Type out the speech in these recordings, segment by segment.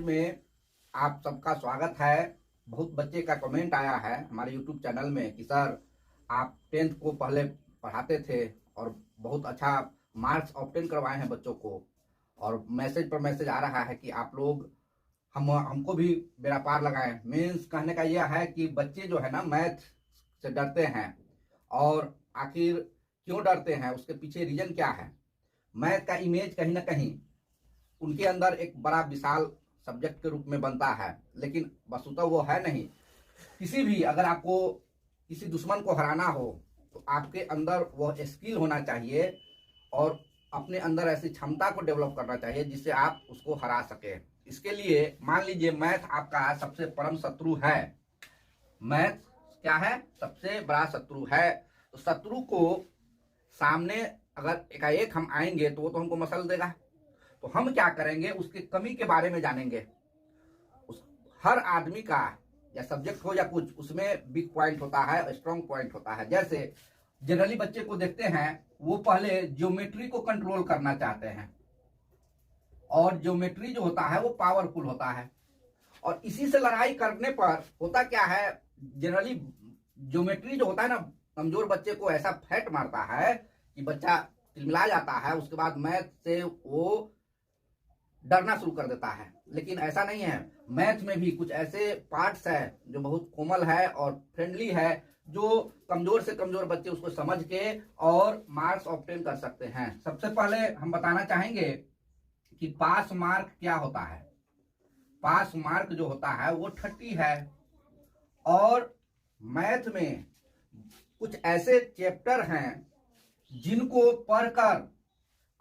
में आप सबका स्वागत है। बहुत बच्चे का कमेंट आया है हमारे यूट्यूब चैनल में कि सर आप 10th को पहले पढ़ाते थे और बहुत अच्छा मार्क्स ऑब्टेन करवाए हैं बच्चों को, और मैसेज पर मैसेज आ रहा है कि आप लोग हमको भी बेड़ा पार लगाएं। मीन्स कहने का यह है कि बच्चे जो है ना मैथ से डरते हैं, और आखिर क्यों डरते हैं, उसके पीछे रीजन क्या है। मैथ का इमेज कहीं ना कहीं उनके अंदर एक बड़ा विशाल सब्जेक्ट के रूप में बनता है, लेकिन वस्तुतः वो है नहीं। किसी भी अगर आपको किसी दुश्मन को हराना हो तो आपके अंदर वो स्किल होना चाहिए और अपने अंदर ऐसी क्षमता को डेवलप करना चाहिए जिससे आप उसको हरा सके। इसके लिए मान लीजिए मैथ आपका सबसे परम शत्रु है। मैथ क्या है? सबसे बड़ा शत्रु है। तो शत्रु को सामने अगर एकाएक हम आएंगे तो वो तो हमको मसल देगा। तो हम क्या करेंगे, उसकी कमी के बारे में जानेंगे। हर आदमी का या सब्जेक्ट हो या कुछ, उसमें वीक पॉइंट होता है, स्ट्रॉन्ग पॉइंट होता है। जैसे जनरली बच्चे को देखते हैं, वो पहले ज्योमेट्री को कंट्रोल करना चाहते हैं, और ज्योमेट्री जो होता है वो पावरफुल होता है, और इसी से लड़ाई करने पर होता क्या है, जनरली ज्योमेट्री जो होता है ना, कमजोर बच्चे को ऐसा फैट मारता है कि बच्चा तिलमिला जाता है। उसके बाद मैथ से वो डरना शुरू कर देता है। लेकिन ऐसा नहीं है, मैथ में भी कुछ ऐसे पार्ट्स है जो बहुत कोमल है और फ्रेंडली है, जो कमजोर से कमजोर बच्चे उसको समझ के और मार्क्स ऑब्टेन कर सकते हैं। सबसे पहले हम बताना चाहेंगे कि पास मार्क क्या होता है। पास मार्क जो होता है वो 30 है, और मैथ में कुछ ऐसे चैप्टर हैं जिनको पढ़कर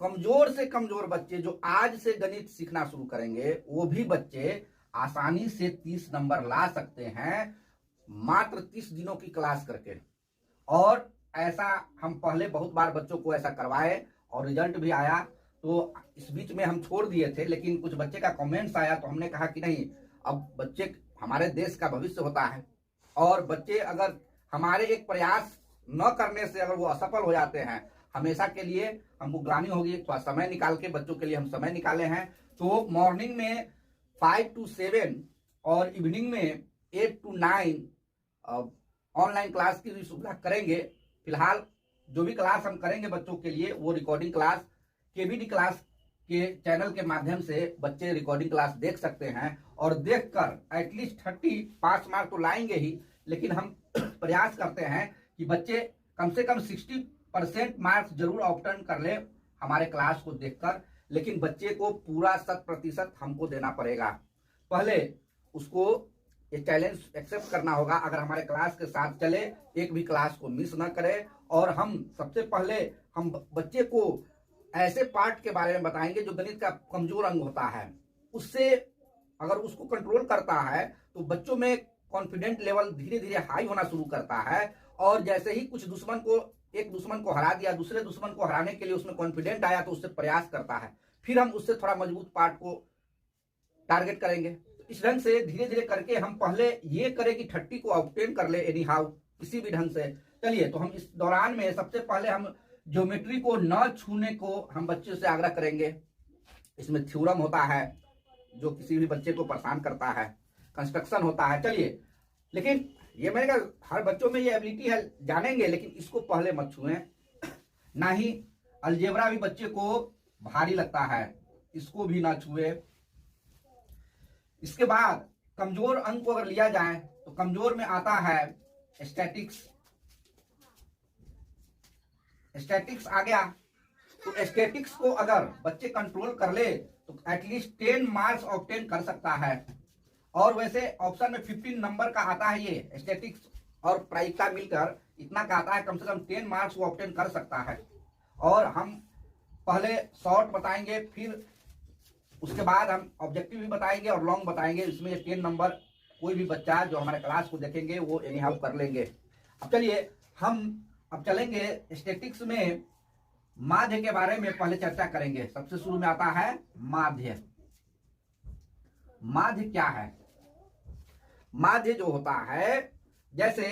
कमजोर से कमजोर बच्चे जो आज से गणित सीखना शुरू करेंगे, वो भी बच्चे आसानी से 30 नंबर ला सकते हैं, मात्र 30 दिनों की क्लास करके। और ऐसा हम पहले बहुत बार बच्चों को ऐसा करवाए और रिजल्ट भी आया। तो इस बीच में हम छोड़ दिए थे, लेकिन कुछ बच्चे का कमेंट्स आया तो हमने कहा कि नहीं, अब बच्चे हमारे देश का भविष्य होता है, और बच्चे अगर हमारे एक प्रयास न करने से अगर वो असफल हो जाते हैं, हमेशा के लिए हमको ग्लानि होगी। थोड़ा समय निकाल के बच्चों के लिए हम समय निकाले हैं। तो मॉर्निंग में 5 to 7 और इवनिंग में 8 to 9 ऑनलाइन क्लास की भी सुविधा करेंगे। फिलहाल जो भी क्लास हम करेंगे बच्चों के लिए, वो रिकॉर्डिंग क्लास केवीडी क्लास के चैनल के माध्यम से बच्चे रिकॉर्डिंग क्लास देख सकते हैं, और देखकर एटलीस्ट 30 पास मार्क तो लाएंगे ही, लेकिन हम प्रयास करते हैं कि बच्चे कम से कम 60% मार्क्स जरूर ऑब्टेन कर ले हमारे क्लास को देखकर। लेकिन बच्चे को पूरा 100% हमको देना पड़ेगा। पहले उसको ये चैलेंज एक्सेप्ट करना होगा। अगर हमारे क्लास के साथ चले, एक भी क्लास को मिस ना करे, और हम सबसे पहले हम बच्चे को ऐसे पार्ट के बारे में बताएंगे जो गणित का कमजोर अंग होता है। उससे अगर उसको कंट्रोल करता है तो बच्चों में कॉन्फिडेंट लेवल धीरे धीरे हाई होना शुरू करता है, और जैसे ही कुछ दुश्मन को, एक दुश्मन को हरा दिया, दूसरे दुश्मन को हराने के लिए उसमें कॉन्फिडेंट आया तो उससे प्रयास करता है। फिर हम उससे थोड़ा मजबूत पार्ट को टारगेट करेंगे। तो इस ढंग से धीरे धीरे करके हम पहले ये करें कि 30 को ऑब्टेन कर ले एनी हाउ, किसी भी ढंग से। चलिए, तो हम इस दौरान में सबसे पहले हम ज्योमेट्री को न छूने को हम बच्चे से आग्रह करेंगे। इसमें थ्योरम होता है जो किसी भी बच्चे को परेशान करता है, कंस्ट्रक्शन होता है। चलिए, लेकिन ये मैंने कहा हर बच्चों में ये एबिलिटी है, जानेंगे, लेकिन इसको पहले मत छुएं। ना ही अलजेब्रा भी बच्चे को भारी लगता है, इसको भी ना छुए। इसके बाद कमजोर अंक को अगर लिया जाए तो कमजोर में आता है स्टैटिक्स। स्टैटिक्स आ गया, तो स्टैटिक्स को अगर बच्चे कंट्रोल कर ले तो एटलीस्ट 10 मार्क्स ऑब्टेन कर सकता है। और वैसे ऑप्शन में 15 नंबर का आता है, ये स्टैटिक्स और प्रायिकता मिलकर इतना का आता है, कम से कम 10 मार्क्स वो ऑब्टेन कर सकता है। और हम पहले शॉर्ट बताएंगे, फिर उसके बाद हम ऑब्जेक्टिव भी बताएंगे और लॉन्ग बताएंगे। इसमें 10 नंबर कोई भी बच्चा जो हमारे क्लास को देखेंगे वो एनी हाउ कर लेंगे। अब चलिए, हम अब चलेंगे स्टैटिक्स में माध्य के बारे में पहले चर्चा करेंगे। सबसे शुरू में आता है माध्य। माध्य क्या है? माध्य जो होता है, जैसे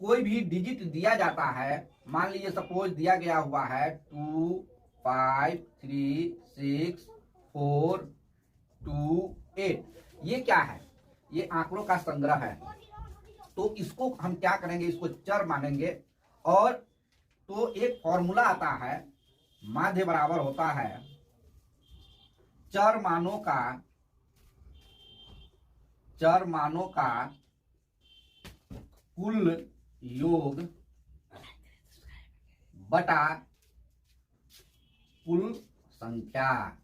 कोई भी डिजिट दिया जाता है, मान लीजिए सपोज दिया गया हुआ है 2, 5, 3, 6, 4, 2, 8। ये क्या है? ये आंकड़ों का संग्रह है। तो इसको हम क्या करेंगे, इसको चर मानेंगे। और तो एक फॉर्मूला आता है, माध्य बराबर होता है चर मानों का कुल योग बटा कुल संख्या।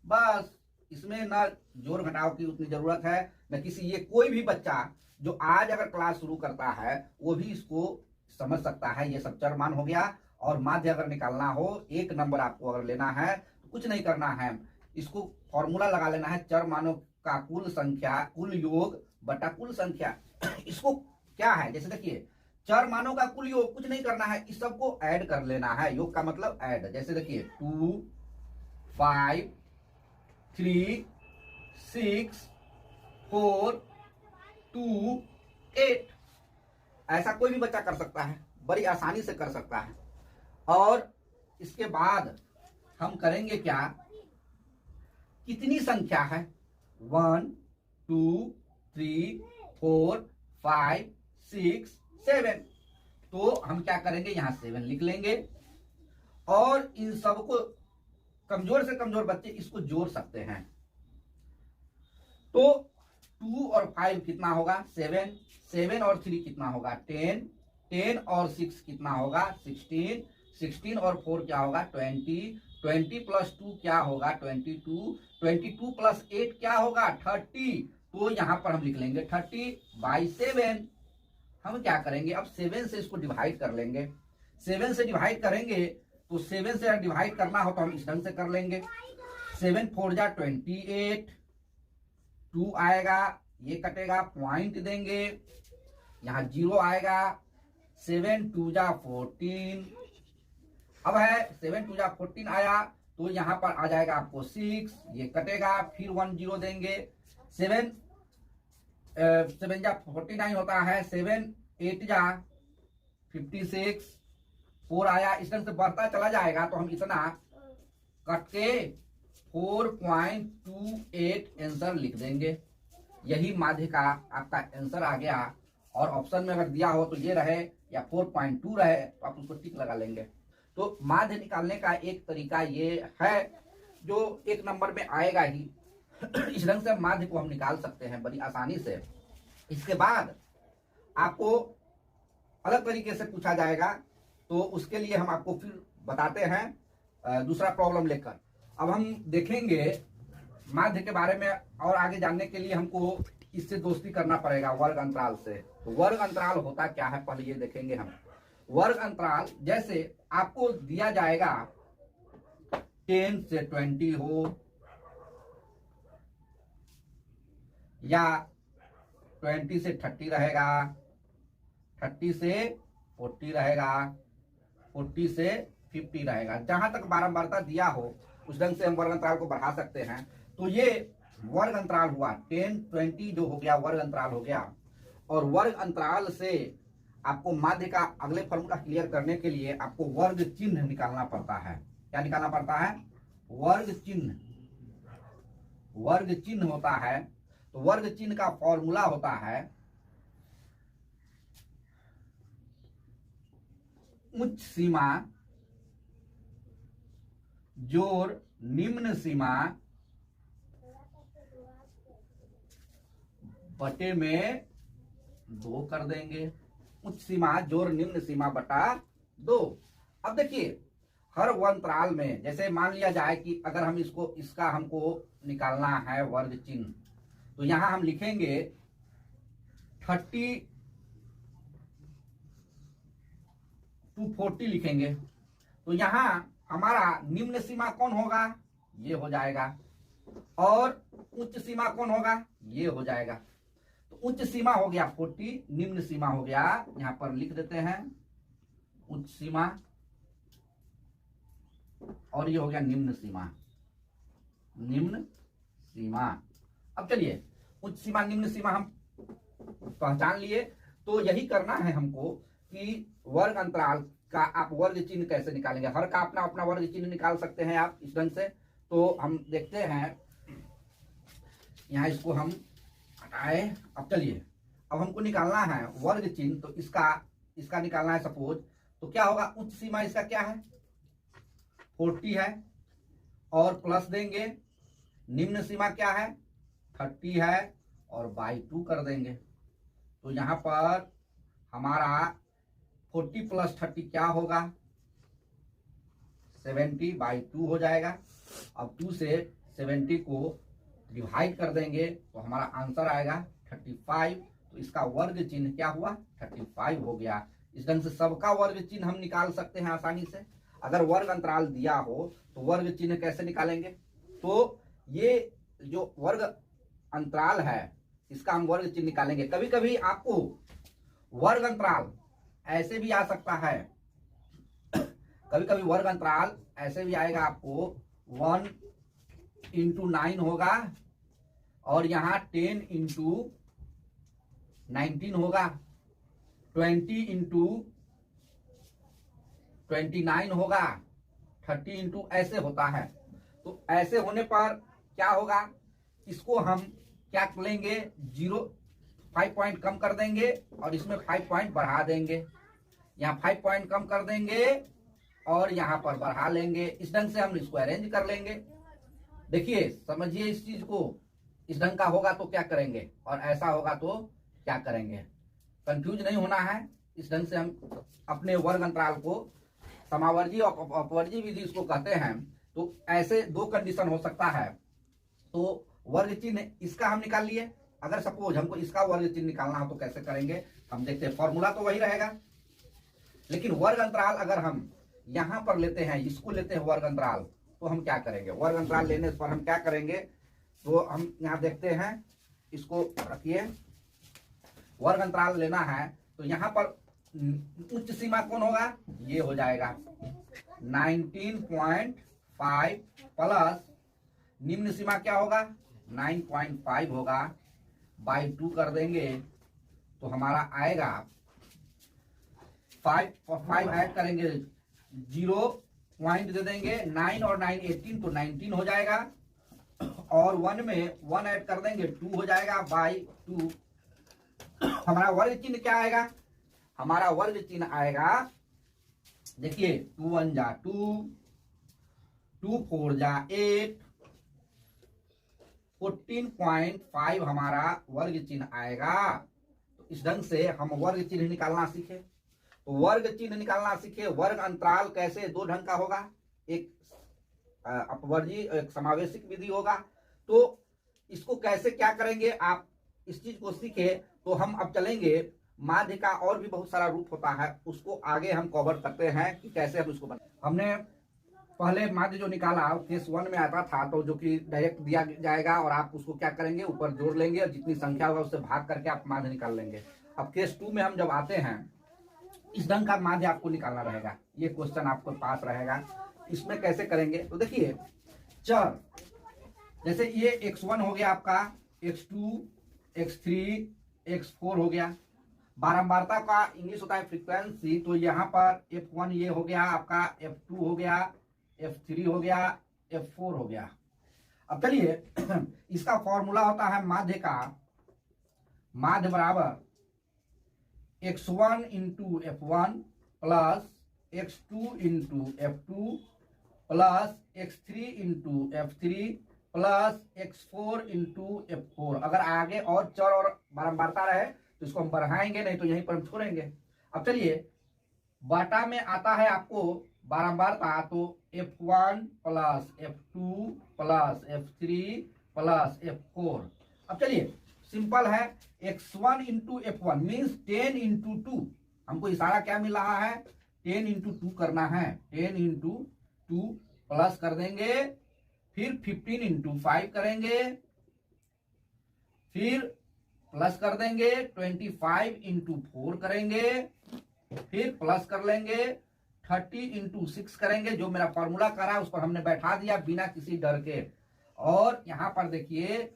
बस इसमें न जोड़ घटाव की उतनी जरूरत है न किसी। ये कोई भी बच्चा जो आज अगर क्लास शुरू करता है वो भी इसको समझ सकता है। ये सब चर मान हो गया। और माध्य अगर निकालना हो, एक नंबर आपको अगर लेना है तो कुछ नहीं करना है, इसको फॉर्मूला लगा लेना है, चर मानों का कुल संख्या, कुल योग बटा कुल संख्या। इसको क्या है, जैसे देखिए चर मानों का कुल योग, कुछ नहीं करना है, इस सबको ऐड कर लेना है। योग का मतलब ऐड। जैसे देखिए 2, 5, 3, 6, 4, 2, 8। ऐसा कोई भी बच्चा कर सकता है, बड़ी आसानी से कर सकता है। और इसके बाद हम करेंगे क्या, कितनी संख्या है, 1, 2, 3, 4, 5, 6, 7। तो हम क्या करेंगे, यहां 7 लिख लेंगे। और इन सबको कमजोर से कमजोर बच्चे इसको जोड़ सकते हैं। तो 2 और 5 कितना होगा, 7। 7 और 3 कितना होगा, 10। 10 और 6 कितना होगा, 16। 16 और 4 क्या होगा, 20। 20 प्लस 2 क्या होगा, 22। 22 प्लस 8 क्या होगा, 30। तो यहां पर हम लिख लेंगे 30/7। हम क्या करेंगे, अब 7 से इसको डिवाइड कर लेंगे। 7 से डिवाइड करेंगे तो 7 से डिवाइड करना हो तो हम इस ढंग से कर लेंगे। 7 4 जा 28, 2 आएगा, ये कटेगा, पॉइंट देंगे, यहां 0 आएगा। 7 2 जा 14। अब है 7 2 जा 14 आया तो यहां पर आ जाएगा आपको 6, ये कटेगा, फिर 1 0 देंगे। 7 7 जा 49 होता है, 7 8 जा 56, 4 आया। इस तरह से बढ़ता चला जाएगा तो हम इतना कट के 4.28 आंसर लिख देंगे। यही माध्य का आपका आंसर आ गया। और ऑप्शन में अगर दिया हो तो ये रहे या 4.2 रहे तो आप उसको टिक लगा लेंगे। तो माध्य निकालने का एक तरीका ये है जो एक नंबर में आएगा ही। इस ढंग से माध्य को हम निकाल सकते हैं बड़ी आसानी से। इसके बाद आपको अलग तरीके से पूछा जाएगा तो उसके लिए हम आपको फिर बताते हैं दूसरा प्रॉब्लम लेकर। अब हम देखेंगे माध्य के बारे में और आगे जानने के लिए हमको इससे दोस्ती करना पड़ेगा, वर्ग अंतराल से। तो वर्ग अंतराल होता क्या है पहले ये देखेंगे हम। वर्ग अंतराल जैसे आपको दिया जाएगा 10 से 20 हो या 20 से 30 रहेगा, 30 से 40 रहेगा, 40 से 50 रहेगा। जहां तक बारंबारता दिया हो उस ढंग से हम वर्ग अंतराल को बढ़ा सकते हैं। तो ये वर्ग अंतराल हुआ, 10 20 जो हो गया वर्ग अंतराल हो गया। और वर्ग अंतराल से आपको माध्य का अगले फॉर्मूला क्लियर करने के लिए आपको वर्ग चिन्ह निकालना पड़ता है। क्या निकालना पड़ता है, वर्ग चिन्ह। वर्ग चिन्ह होता है तो वर्ग चिन्ह का फॉर्मूला होता है उच्च सीमा जोड़ निम्न सीमा बटे में 2 कर देंगे। उच्च सीमा जोड़ निम्न सीमा बटा 2। अब देखिए हर अंतराल में जैसे मान लिया जाए कि अगर हम इसका हमको निकालना है वर्ग चिन्ह, तो यहां हम लिखेंगे 30 to 40 लिखेंगे। तो यहां हमारा निम्न सीमा कौन होगा, ये हो जाएगा। और उच्च सीमा कौन होगा, ये हो जाएगा। तो उच्च सीमा हो गया 40, निम्न सीमा हो गया, यहां पर लिख देते हैं उच्च सीमा, और ये हो गया निम्न सीमा। निम्न सीमा। अब चलिए उच्च सीमा निम्न सीमा हम पहचान लिए। तो यही करना है हमको कि वर्ग अंतराल का आप वर्ग चिन्ह कैसे निकालेंगे। हर का अपना अपना वर्ग चिन्ह निकाल सकते हैं आप इस ढंग से। तो हम देखते हैं यहाँ इसको हम हटाए। अब चलिए, अब हमको निकालना है वर्ग चिन्ह, तो इसका निकालना है सपोज। तो क्या होगा, उच्च सीमा इसका क्या है 40 है, और प्लस देंगे, निम्न सीमा क्या है 30 है, और बाई 2 कर देंगे। तो यहाँ पर हमारा 40 प्लस 30 क्या होगा 70 बाई 2 हो जाएगा। अब 2 से 70 को डिवाइड कर देंगे तो हमारा आंसर आएगा 35। तो इसका वर्ग चिन्ह क्या हुआ 35 हो गया। इस ढंग से सबका वर्ग चिन्ह हम निकाल सकते हैं आसानी से। अगर वर्ग अंतराल दिया हो तो वर्ग चिन्ह कैसे निकालेंगे, तो ये जो वर्ग अंतराल है इसका हम वर्ग चिन्ह निकालेंगे। कभी कभी आपको वर्ग अंतराल ऐसे भी आ सकता है, कभी कभी वर्ग अंतराल ऐसे भी आएगा आपको 1 × 9 होगा, और यहाँ 10 × 19 होगा, 20 × 29 होगा, 30 × ऐसे होता है। तो ऐसे होने पर क्या होगा, इसको हम क्या लेंगे 5 पॉइंट कम कर देंगे और इसमें 5 पॉइंट बढ़ा देंगे। यहाँ 5 पॉइंट कम कर देंगे और यहाँ पर बढ़ा लेंगे। इस ढंग से हम इसको अरेंज कर लेंगे। देखिए समझिए इस चीज को, इस ढंग का होगा तो क्या करेंगे और ऐसा होगा तो क्या करेंगे, कंफ्यूज नहीं होना है। इस ढंग से हम अपने वर्ग अंतराल को समावर्जी और अपवर्जी विधि इसको कहते हैं। तो ऐसे दो कंडीशन हो सकता है। तो वर्ग चिन्ह इसका हम निकाल लिए। अगर सपोज हमको इसका वर्ग चिन्ह निकालना हो तो कैसे करेंगे हम देखते हैं। फॉर्मूला तो वही रहेगा, लेकिन वर्ग अंतराल अगर हम यहां पर लेते हैं, इसको लेते हैं वर्ग अंतराल, तो हम क्या करेंगे, वर्ग अंतराल लेने पर हम क्या करेंगे, तो हम यहाँ देखते हैं, इसको रखिए। वर्ग अंतराल लेना है तो यहाँ पर उच्च सीमा कौन होगा, ये हो जाएगा 19.5 प्लस निम्न सीमा क्या होगा 9.5 होगा, बाई 2 कर देंगे तो हमारा आएगा 5 ऐड करेंगे 0 पॉइंट दे देंगे, 9 और 9 18 तो 19 हो जाएगा, और 1 में 1 ऐड कर देंगे 2 हो जाएगा बाई 2। हमारा वर्ग चिन्ह क्या आएगा, हमारा वर्ग चिन्ह आएगा, देखिए 2 1 जा 2, 2 4 जा 8, 14.5 हमारा वर्ग चिन्ह आएगा। तो इस ढंग से हम वर्ग चिन्ह निकालना सीखे। तो वर्ग चिन्ह निकालना सीखे। वर्ग अंतराल कैसे दो ढंग का होगा, एक अपवर्जी एक समावेशिक विधि होगा। तो इसको कैसे क्या करेंगे आप इस चीज को सीखे तो हम अब चलेंगे। माध्य का और भी बहुत सारा रूप होता है, उसको आगे हम कवर करते हैं कि कैसे हम उसको हमने पहले माध्य जो निकाला केस 1 में आता था, तो जो कि डायरेक्ट दिया जाएगा और आप उसको क्या करेंगे ऊपर जोड़ लेंगे और जितनी संख्या होगा उससे भाग करके आप माध्य निकाल लेंगे। अब केस 2 में हम जब आते हैं इस ढंग का माध्य आपको निकालना रहेगा। ये क्वेश्चन आपको पास रहेगा। इसमें कैसे करेंगे, तो देखिए चर जैसे ये x1 हो गया आपका, x2 x3 x4 हो गया। बारंबारता का इंग्लिश होता है फ्रीक्वेंसी। तो यहाँ पर f1 ये हो गया आपका, f2 हो गया, f3 हो गया, f4 हो गया। अब चलिए इसका फॉर्मूला होता है माध्य का, माध्य बराबर x1 × f1 plus x2 × f2 plus x3 × f3 plus x4 × f4। अगर आगे और चर और बारंबारता रहे तो इसको हम बढ़ाएंगे, नहीं तो यहीं पर हम छोड़ेंगे। अब चलिए बाटा में आता है आपको बारंबारता, तो f1 plus f2 plus f3 plus f4। अब चलिए सिंपल है, x1 × f1 मीन्स 10 × 2। हमको इशारा क्या मिल रहा है 10 × 2 करना है। 10 × 2 प्लस कर देंगे, फिर 15 × 5 करेंगे, फिर प्लस कर देंगे 25 × 4 करेंगे, फिर प्लस कर लेंगे 30 × 6 करेंगे। जो मेरा फॉर्मूला कर रहा है उस पर हमने बैठा दिया बिना किसी डर के। और यहाँ पर देखिए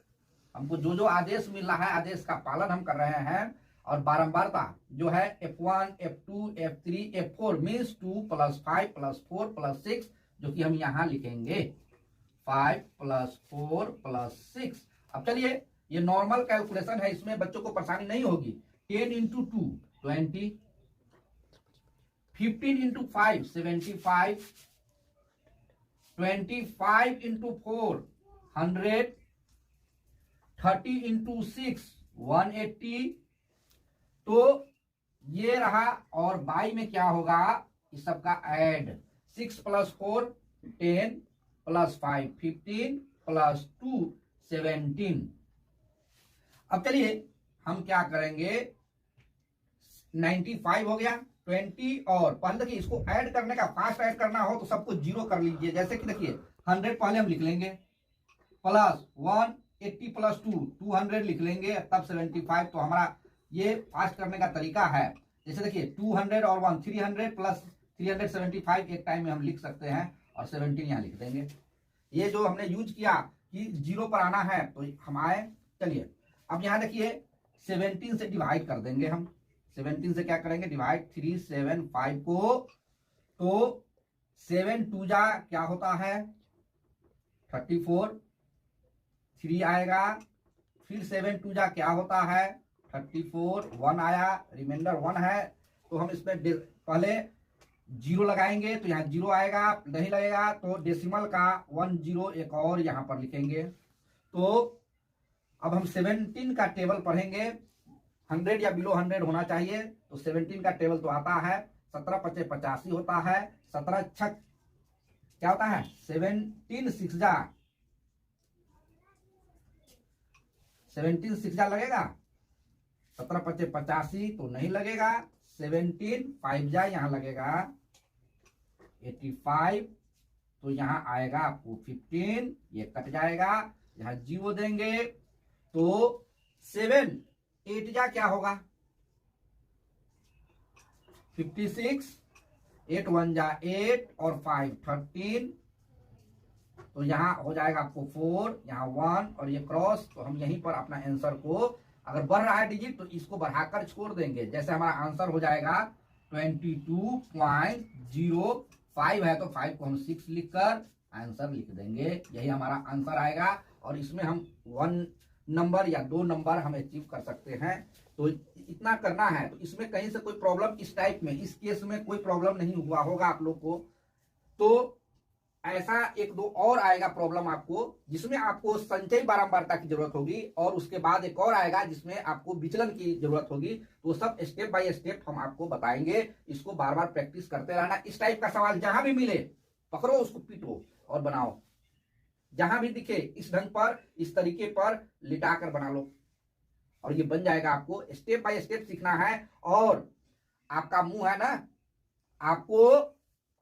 हमको जो जो आदेश मिल रहा है आदेश का पालन हम कर रहे हैं। और बारंबारता जो है f1 f2 f3 f4 means 2 + 5 + 4 + 6, जो कि हम यहाँ लिखेंगे 5 + 4 + 6। अब चलिए, ये नॉर्मल कैलकुलेशन है, इसमें बच्चों को परेशानी नहीं होगी। 10 इंटू 2 20, 15 इंटू 5 75, 25 इंटू 4 100, 30 इंटू 6 180। तो ये रहा, और बाई में क्या होगा, इस सबका ऐड, 6 प्लस 4 10 प्लस 5 15 प्लस 2 17। अब चलिए हम क्या करेंगे, 95 हो गया, 20, और पहले देखिए इसको ऐड करने का, फास्ट ऐड करना हो तो सब कुछ जीरो कर लीजिए। जैसे कि देखिए 100 पहले हम लिख लेंगे, प्लस 180 प्लस 2 200 लिख लेंगे, तब 75। तो हमारा ये फास्ट करने का तरीका है। जैसे देखिए 200 और 1 300 प्लस 375 एक टाइम में हम लिख सकते हैं, और 17 यहाँ लिख देंगे। ये जो हमने यूज किया कि जीरो पर आना है तो हम आए। चलिए अब यहाँ देखिए 17 से डिवाइड कर देंगे हम। 17 से क्या करेंगे, डिवाइड 375 को, तो 7 2 जा क्या होता है 34, 3 आएगा, फिर 7 2 जा क्या होता है 34, 1 आया, रिमाइंडर 1 है। तो हम इसमें पहले जीरो लगाएंगे, तो यहाँ जीरो आएगा, नहीं लगेगा तो डेसिमल का 10 एक और यहाँ पर लिखेंगे। तो अब हम 17 का टेबल पढ़ेंगे, 100 या बिलो 100 होना चाहिए। तो 17 का टेबल तो आता है, 17 पचे 85 होता है, 17 छक क्या होता है 17 6 जा 17 6 जा लगेगा, 17 पचे 85 तो नहीं लगेगा, 17 5 जा यहाँ लगेगा 85। तो यहाँ आएगा आपको 15, ये कट जाएगा, यहाँ जीरो देंगे तो 7 8 जा क्या होगा 56, 8 1 जा 8 और 5 13। तो यहाँ हो जाएगा आपको 4, यहाँ 1 और ये क्रॉस। तो हम यहीं पर अपना आंसर को, अगर बढ़ रहा है डिजिट तो इसको बढ़ाकर छोड़ देंगे। जैसे हमारा आंसर हो जाएगा 22.05 है, तो 5 को हम 6 लिखकर आंसर लिख देंगे, यही हमारा आंसर आएगा। और इसमें हम 1 नंबर या 2 नंबर हम अचीव कर सकते हैं। तो इतना करना है। तो इसमें कहीं से कोई प्रॉब्लम, इस टाइप में, इस केस में कोई प्रॉब्लम नहीं हुआ होगा आप लोग को। तो ऐसा 1-2 और आएगा प्रॉब्लम आपको, जिसमें आपको संचयी बारंबारता की जरूरत होगी, और उसके बाद एक और आएगा जिसमें आपको विचलन की जरूरत होगी। तो सब स्टेप बाय स्टेप हम आपको बताएंगे। इसको बार बार प्रैक्टिस करते रहना। इस टाइप का सवाल जहां भी मिले पकड़ो, उसको पीटो और बनाओ। जहां भी दिखे इस ढंग पर, इस तरीके पर लिटाकर बना लो, और ये बन जाएगा। आपको स्टेप बाय स्टेप सीखना है। और आपका मुंह है ना, आपको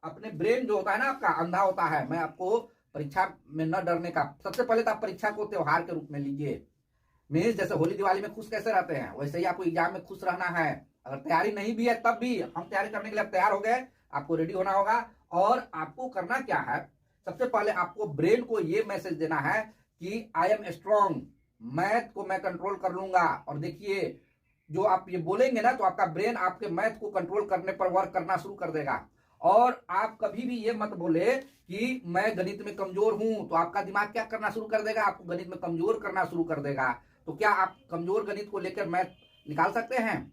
अपने ब्रेन जो होता है ना आपका अंधा होता है। मैं आपको परीक्षा में न डरने का, सबसे पहले तो आप परीक्षा को त्योहार के रूप में लीजिए। मीन्स जैसे होली दिवाली में खुश कैसे रहते हैं, वैसे ही आपको एग्जाम में खुश रहना है। अगर तैयारी नहीं भी है तब भी हम तैयारी करने के लिए तैयार हो गए, आपको रेडी होना होगा। और आपको करना क्या है, सबसे पहले आपको ब्रेन को ये मैसेज देना है कि आई एम स्ट्रॉन्ग, मैथ को मैं कंट्रोल कर लूंगा। और देखिए जो आप ये बोलेंगे ना, तो आपका ब्रेन आपके मैथ को कंट्रोल करने पर वर्क करना शुरू कर देगा। और आप कभी भी ये मत बोले कि मैं गणित में कमजोर हूं, तो आपका दिमाग क्या करना शुरू कर देगा, आपको गणित में कमजोर करना शुरू कर देगा। तो क्या आप कमजोर गणित को लेकर मैथ निकाल सकते हैं?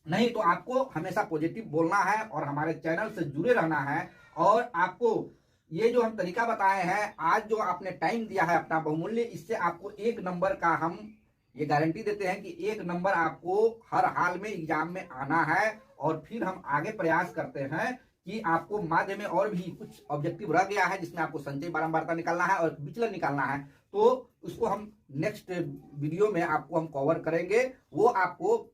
नहीं। तो आपको हमेशा पॉजिटिव बोलना है और हमारे चैनल से जुड़े रहना है। और आपको ये जो हम तरीका बताए हैं, आज जो आपने टाइम दिया है अपना बहुमूल्य, इससे आपको 1 नंबर का हम ये गारंटी देते हैं कि 1 नंबर आपको हर हाल में एग्जाम में आना है। और फिर हम आगे प्रयास करते हैं कि आपको माध्य में और भी कुछ ऑब्जेक्टिव रह गया है, जिसमें आपको संचयी बारंबारता निकालना है और विचलन निकालना है। तो उसको हम नेक्स्ट वीडियो में आपको हम कवर करेंगे। वो आपको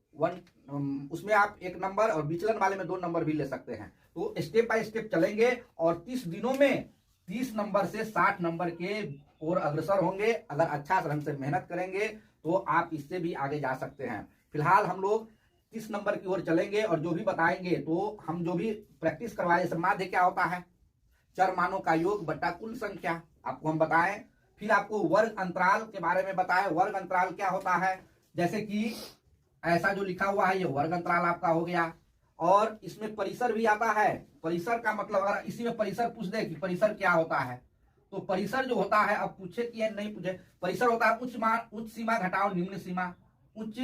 उसमें आप 1 नंबर और विचलन वाले में 2 नंबर भी ले सकते हैं। तो स्टेप बाय स्टेप चलेंगे और 30 दिनों में 30 नंबर से 60 नंबर के और अग्रसर होंगे। अगर अच्छा ढंग से मेहनत करेंगे तो आप इससे भी आगे जा सकते हैं। फिलहाल हम लोग 30 नंबर की ओर चलेंगे और जो भी बताएंगे, तो हम जो भी प्रैक्टिस करवाए, जैसे माध्य क्या होता है, चर मानों का योग बटा कुल संख्या, आपको हम बताएं। फिर आपको वर्ग अंतराल के बारे में बताएं, वर्ग अंतराल क्या होता है। जैसे कि ऐसा जो लिखा हुआ है, ये वर्ग अंतराल आपका हो गया। और इसमें परिसर भी आता है। परिसर का मतलब, अगर इसी में परिसर पूछ दे कि परिसर क्या होता है, तो परिसर जो होता है, अब पूछे कि नहीं पूछे, परिसर होता है उच्च सीमा घटाओ निम्न सीमा, उच्च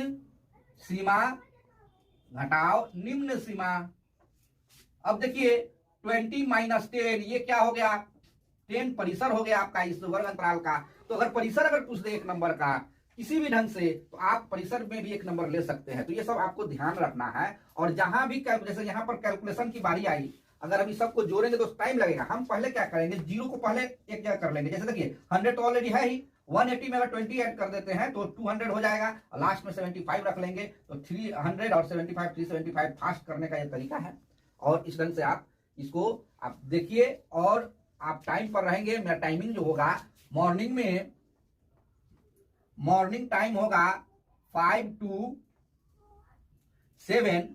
सीमा घटाओ निम्न सीमा। अब देखिए 20 - 10 ये क्या हो गया, 10 परिसर हो गया आपका इस वर्ग अंतराल का। तो अगर परिसर अगर पूछ दे एक नंबर का किसी भी ढंग से, तो आप परिसर में भी एक नंबर ले सकते हैं। तो ये सब आपको ध्यान रखना है। और जहां भी जैसे यहाँ पर कैलकुलेशन की बारी आई, अगर हम इस सबको जोड़ेंगे तो टाइम लगेगा। हम पहले क्या करेंगे, जीरो को पहले एक जगह कर लेंगे। जैसे देखिए 100 तो ऑलरेडी है ही, 180 में अगर 20 ऐड कर देते हैं तो 200 हो जाएगा, और लास्ट में 75 रख लेंगे। तो 300 और 75 375 फास्ट करने का ये तरीका है। और इस ढंग से आप इसको आप देखिए, और आप टाइम पर रहेंगे। मेरा टाइमिंग जो होगा, मॉर्निंग टाइम होगा 5 to 7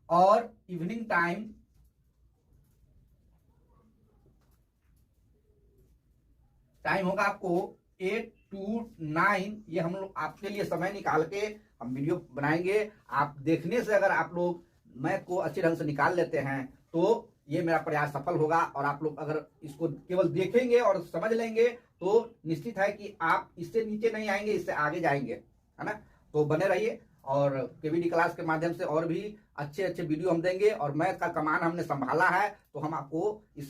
और इवनिंग टाइम होगा आपको 8 to 9। ये हम लोग आपके लिए समय निकाल के हम वीडियो बनाएंगे। आप देखने से अगर आप लोग मैथ को अच्छे ढंग से निकाल लेते हैं तो ये मेरा प्रयास सफल होगा। और आप लोग अगर इसको केवल देखेंगे और समझ लेंगे तो निश्चित है कि आप इससे नीचे नहीं आएंगे, इससे आगे जाएंगे, है ना। तो बने रहिए, और केवीडी क्लास के माध्यम से और भी अच्छे अच्छे वीडियो हम देंगे। और मैथ का कमान हमने संभाला है, तो हम आपको इस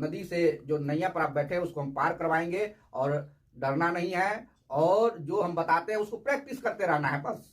नदी से जो नैया पर आप बैठे हैं उसको हम पार करवाएंगे। और डरना नहीं है, और जो हम बताते हैं उसको प्रैक्टिस करते रहना है बस।